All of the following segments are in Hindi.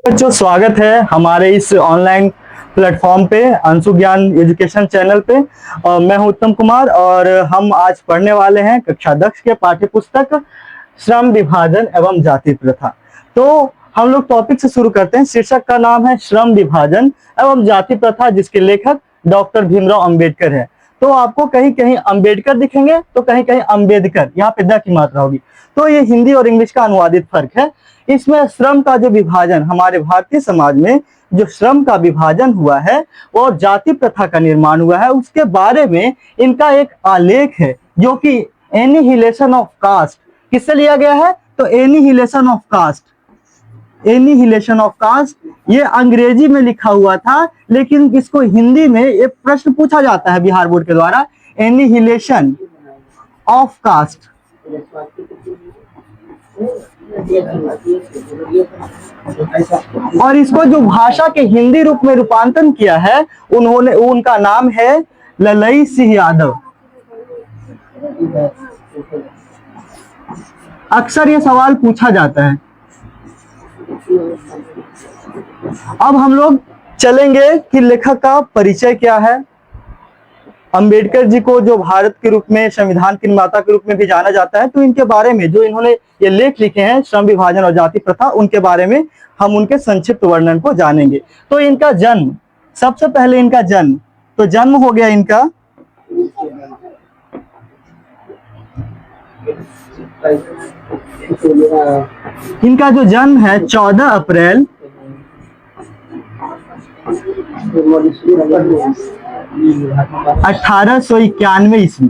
बच्चों, स्वागत है हमारे इस ऑनलाइन प्लेटफॉर्म पे, अंशु ज्ञान एजुकेशन चैनल पे। मैं हूं उत्तम कुमार और हम आज पढ़ने वाले हैं कक्षा 10 के पाठ्य पुस्तक श्रम विभाजन एवं जाति प्रथा। तो हम लोग टॉपिक से शुरू करते हैं। शीर्षक का नाम है श्रम विभाजन एवं जाति प्रथा, जिसके लेखक डॉक्टर भीमराव अंबेडकर है। तो आपको कहीं कहीं अंबेडकर दिखेंगे तो कहीं कहीं अंबेडकर, यहाँ पे द की मात्रा होगी। तो ये हिंदी और इंग्लिश का अनुवादित फर्क है। इसमें श्रम का जो विभाजन, हमारे भारतीय समाज में जो श्रम का विभाजन हुआ है और जाति प्रथा का निर्माण हुआ है, उसके बारे में इनका एक आलेख है, जो कि एनिहिलेशन ऑफ कास्ट किससे लिया गया है? तो annihilation of caste, annihilation of caste ये अंग्रेजी में लिखा हुआ था, लेकिन इसको हिंदी में एक प्रश्न पूछा जाता है बिहार बोर्ड के द्वारा, एनिहिलेशन ऑफ कास्ट। और इसको जो भाषा के हिंदी रूप में रूपांतरण किया है उन्होंने, उनका नाम है ललई सिंह यादव। अक्सर ये सवाल पूछा जाता है। अब हम लोग चलेंगे कि लेखक का परिचय क्या है। अंबेडकर जी को जो भारत के रूप में, संविधान के निर्माता के रूप में भी जाना जाता है, तो इनके बारे में जो इन्होंने ये लेख लिखे हैं श्रम विभाजन और जाति प्रथा, उनके बारे में हम उनके संक्षिप्त वर्णन को जानेंगे। तो इनका जन्म, सबसे पहले इनका जन्म, तो जन्म हो गया इनका 14 अप्रैल 1891 ईस्वी।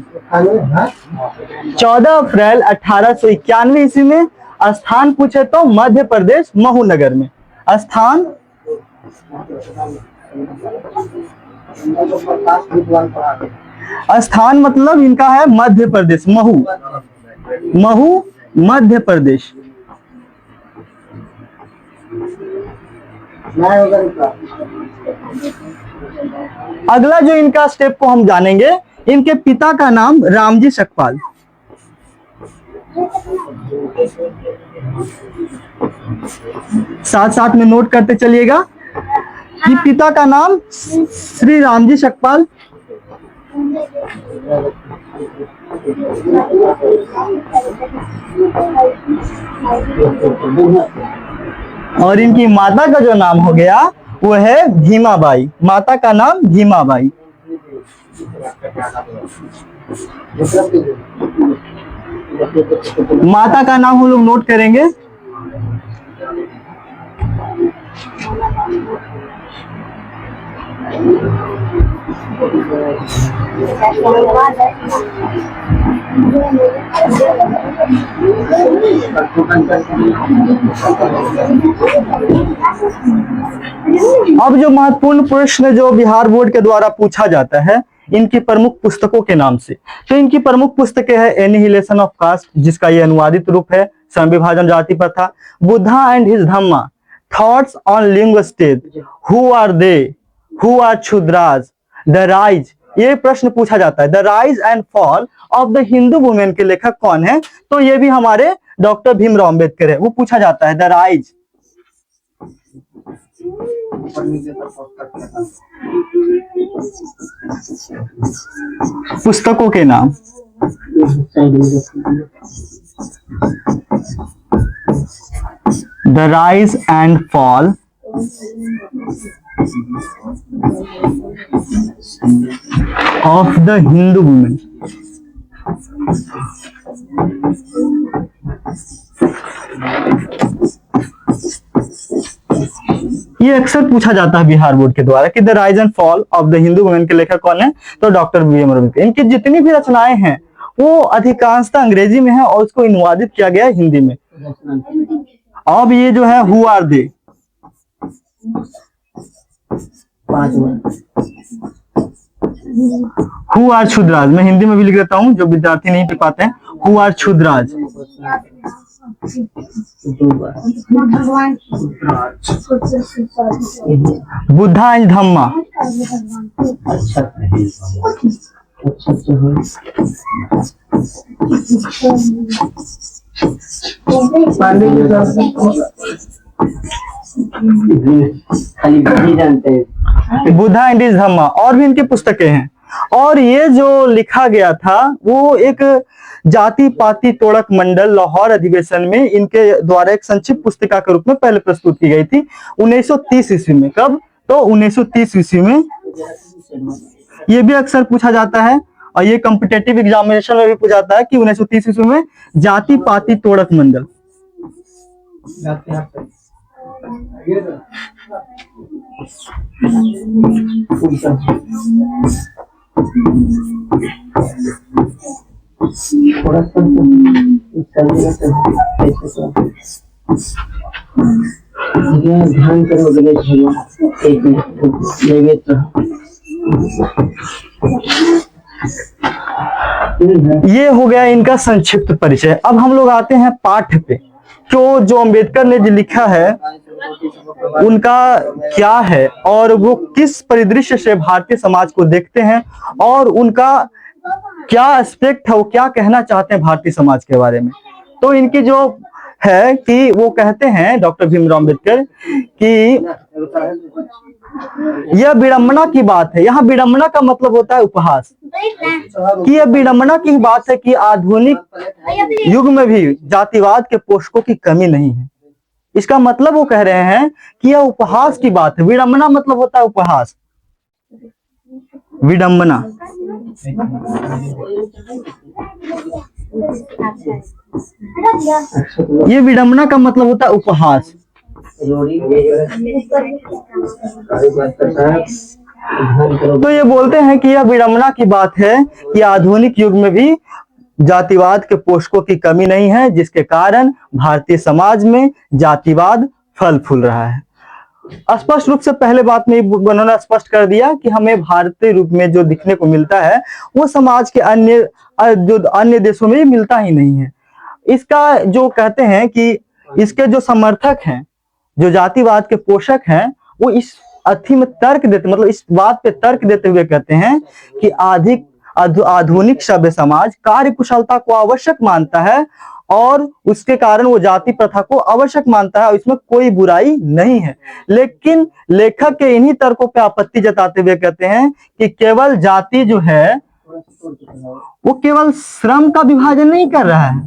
14 अप्रैल 1891 ईस्वी में। स्थान पूछे तो मध्य प्रदेश महू नगर में। स्थान स्थान मतलब इनका है मध्य प्रदेश, महू, महू मध्य प्रदेश। अगला जो इनका स्टेप को हम जानेंगे, इनके पिता का नाम रामजी सकपाल। साथ साथ में नोट करते चलिएगा कि पिता का नाम श्री रामजी सकपाल। और इनकी माता का जो नाम हो गया वो है भीमाबाई। माता का नाम भीमाबाई। माता का नाम हम लोग नोट करेंगे। अब जो महत्वपूर्ण प्रश्न जो बिहार बोर्ड के द्वारा पूछा जाता है इनकी प्रमुख पुस्तकों के नाम से, तो इनकी प्रमुख पुस्तकें है एनिहिलेशन ऑफ कास्ट, जिसका ये अनुवादित रूप है श्रम विभाजन जाति प्रथा, Buddha and his Dhamma, thoughts on linguistics, who are they, who are Shudras, the rise. ये प्रश्न पूछा जाता है, the rise and fall of the Hindu women के लेखक कौन है? तो ये भी हमारे डॉक्टर भीमराव अंबेडकर है। वो पूछा जाता है द राइज। पुस्तकों के नाम, the rise and fall of the Hindu women. ये अक्सर पूछा जाता है बिहार बोर्ड के द्वारा कि the rise and fall of the Hindu women के लेखक कौन है? तो डॉक्टर भीमराव अंबेडकर। इनकी जितनी भी रचनाएं हैं वो अधिकांशतः अंग्रेजी में है और उसको अनुवादित किया गया है हिंदी में। अब ये जो है who are they, who are Shudras, मैं हिंदी में भी लिख देता हूं जो विद्यार्थी नहीं पढ़ पाते हैं। हु आर क्षुद्राज, बुद्धा एंड धम्मा, खाली बुद्धि जानते हैं। बुद्धा एंड हिज धम्मा, और भी इनकी पुस्तकें हैं। और ये जो लिखा गया था वो एक जाति पाति तोड़क मंडल लाहौर अधिवेशन में इनके द्वारा एक संक्षिप्त पुस्तिका के रूप में पहले प्रस्तुत की गई थी 1930 ईस्वी में। कब? तो 1930 ईस्वी में। ये भी अक्सर पूछा जाता है और ये कॉम्पिटेटिव एग्जामिनेशन में भी पूछा जाता है कि 1930 ईस्वी में जाति पाति तोड़क मंडल। ध्यान करो गणेश भगवान, एक मिनट ये हो गया इनका संक्षिप्त परिचय। अब हम लोग आते हैं पाठ पे। तो जो अंबेडकर ने जो लिखा है उनका क्या है और वो किस परिदृश्य से भारतीय समाज को देखते हैं और उनका क्या एस्पेक्ट है, वो क्या कहना चाहते हैं भारतीय समाज के बारे में। तो इनकी जो है कि वो कहते हैं डॉक्टर भीमराव अंबेडकर कि यह विडंबना की बात है। यहाँ विडंबना का मतलब होता है उपहास, कि यह विडंबना की बात है कि आधुनिक युग में भी जातिवाद के पोषकों की कमी नहीं है। इसका मतलब वो कह रहे हैं कि यह उपहास की बात है। विडंबना मतलब होता है उपहास, विडंबना। ये विडंबना का मतलब होता है उपहास। तो ये बोलते हैं कि यह विडंबना की बात है कि आधुनिक युग में भी जातिवाद के पोषकों की कमी नहीं है, जिसके कारण भारतीय समाज में जातिवाद फल फूल रहा है। स्पष्ट रूप से पहले बात में उन्होंने स्पष्ट कर दिया कि हमें भारतीय रूप में जो दिखने को मिलता है वो समाज के अन्य देशों में मिलता ही नहीं है। इसका जो कहते हैं कि इसके जो समर्थक हैं, जो जातिवाद के पोषक हैं, वो इस अथी में तर्क देते, मतलब इस बात पे तर्क देते हुए कहते हैं कि आधुनिक सभ्य समाज कार्य कुशलता को आवश्यक मानता है और उसके कारण वो जाति प्रथा को आवश्यक मानता है और इसमें कोई बुराई नहीं है। लेकिन लेखक के इन्हीं तर्कों पे आपत्ति जताते हुए कहते हैं कि केवल जाति जो है वो केवल श्रम का विभाजन नहीं कर रहा है।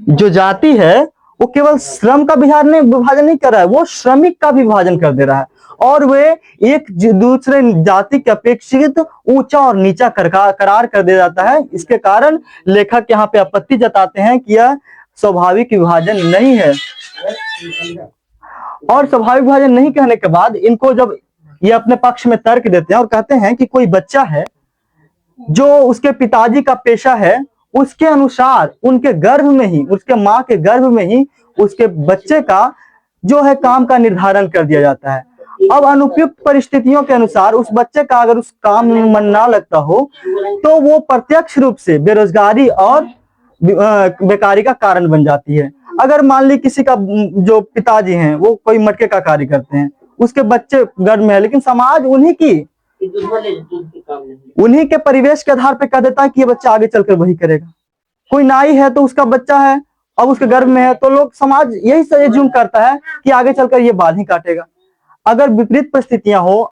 जो जाति है वो केवल श्रम का विभाजन नहीं कर रहा है, वो श्रमिक का भी विभाजन कर दे रहा है और वे एक दूसरे जाति के अपेक्षित ऊंचा और नीचा करार कर दे जाता है। इसके कारण लेखक यहाँ पे आपत्ति जताते हैं कि यह स्वाभाविक विभाजन नहीं है। और स्वाभाविक विभाजन नहीं कहने के बाद इनको जब ये अपने पक्ष में तर्क देते हैं और कहते हैं कि कोई बच्चा है जो उसके पिताजी का पेशा है, उसके अनुसार उनके गर्भ में ही, उसके माँ के गर्भ में ही उसके बच्चे का जो है काम का निर्धारण कर दिया जाता है। अब अनुपयुक्त परिस्थितियों के अनुसार उस बच्चे का अगर उस काम में मन ना लगता हो तो वो प्रत्यक्ष रूप से बेरोजगारी और बेकारी का कारण बन जाती है। अगर मान ली किसी का जो पिताजी हैं वो कोई मटके का कार्य करते हैं, उसके बच्चे गर्भ में है, लेकिन समाज उन्हीं के परिवेश के आधार पर कह देता है कि ये बच्चा आगे चलकर वही करेगा। कोई नाई है तो उसका बच्चा है, अब उसके गर्भ में है, तो लोग समाज यही एज्यूम करता है कि आगे चलकर ये बाल ही काटेगा। अगर विपरीत परिस्थितियां हो